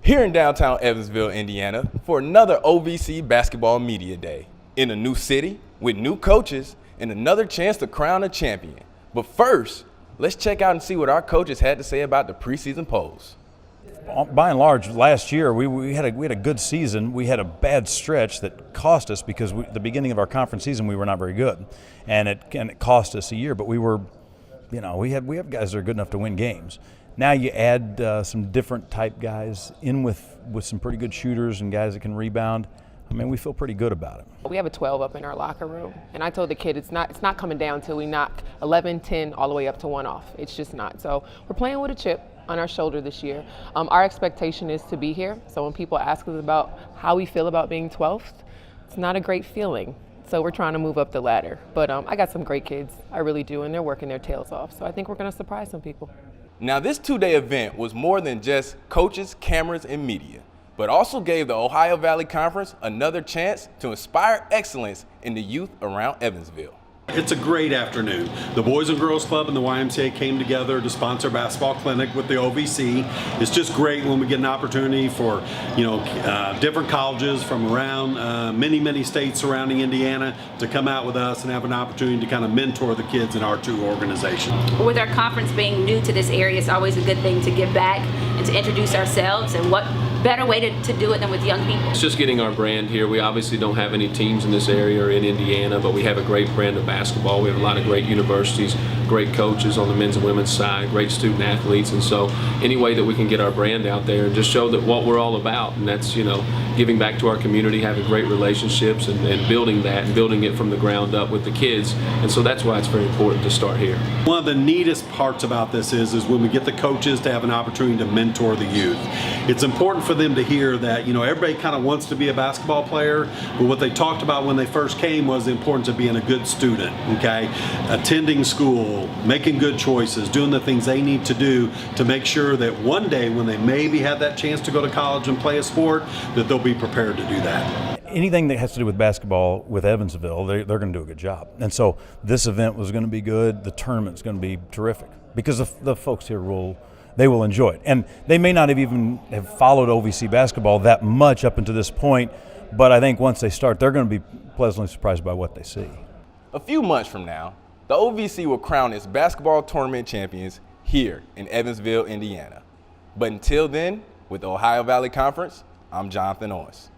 here in downtown Evansville, Indiana, for another OVC Basketball Media Day. In a new city, with new coaches, and another chance to crown a champion. But first, let's check out and see what our coaches had to say about the preseason polls. By and large, last year we had a good season. We had a bad stretch that cost us because the beginning of our conference season we were not very good, and it cost us a year. But we have guys that are good enough to win games. Now you add some different type guys in with some pretty good shooters and guys that can rebound. I mean, we feel pretty good about it. We have a 12 up in our locker room, and I told the kid it's not coming down till we knock 11, 10, all the way up to 1 off. It's just not. So we're playing with a chip on our shoulder this year. Our expectation is to be here. So when people ask us about how we feel about being 12th, it's not a great feeling. So we're trying to move up the ladder. But I got some great kids. I really do, and they're working their tails off. So I think we're going to surprise some people. Now, this two-day event was more than just coaches, cameras, and media, but also gave the Ohio Valley Conference another chance to inspire excellence in the youth around Evansville. It's a great afternoon. The Boys and Girls Club and the YMCA came together to sponsor a basketball clinic with the OVC. It's just great when we get an opportunity for, different colleges from around many states surrounding Indiana to come out with us and have an opportunity to kind of mentor the kids in our two organizations. With our conference being new to this area, it's always a good thing to give back and to introduce ourselves, and what better way to do it than with young people. It's just getting our brand here. We obviously don't have any teams in this area or in Indiana, but we have a great brand of basketball. We have a lot of great universities, great coaches on the men's and women's side, great student athletes, and so any way that we can get our brand out there and just show that what we're all about, and that's giving back to our community, having great relationships, and building that and building it from the ground up with the kids, and so that's why it's very important to start here. One of the neatest parts about this is when we get the coaches to have an opportunity to mentor the youth. It's important for them to hear that everybody kind of wants to be a basketball player, but what they talked about when they first came was the importance of being a good student, okay? Attending school, making good choices, doing the things they need to do to make sure that one day when they maybe have that chance to go to college and play a sport, that they'll be prepared to do that. Anything that has to do with basketball with Evansville, they're going to do a good job. And so this event was going to be good. The tournament's going to be terrific because the folks here they will enjoy it. And they may not have followed OVC basketball that much up until this point, but I think once they start, they're going to be pleasantly surprised by what they see. A few months from now, the OVC will crown its basketball tournament champions here in Evansville, Indiana. But until then, with the Ohio Valley Conference, I'm Jonathan Owens.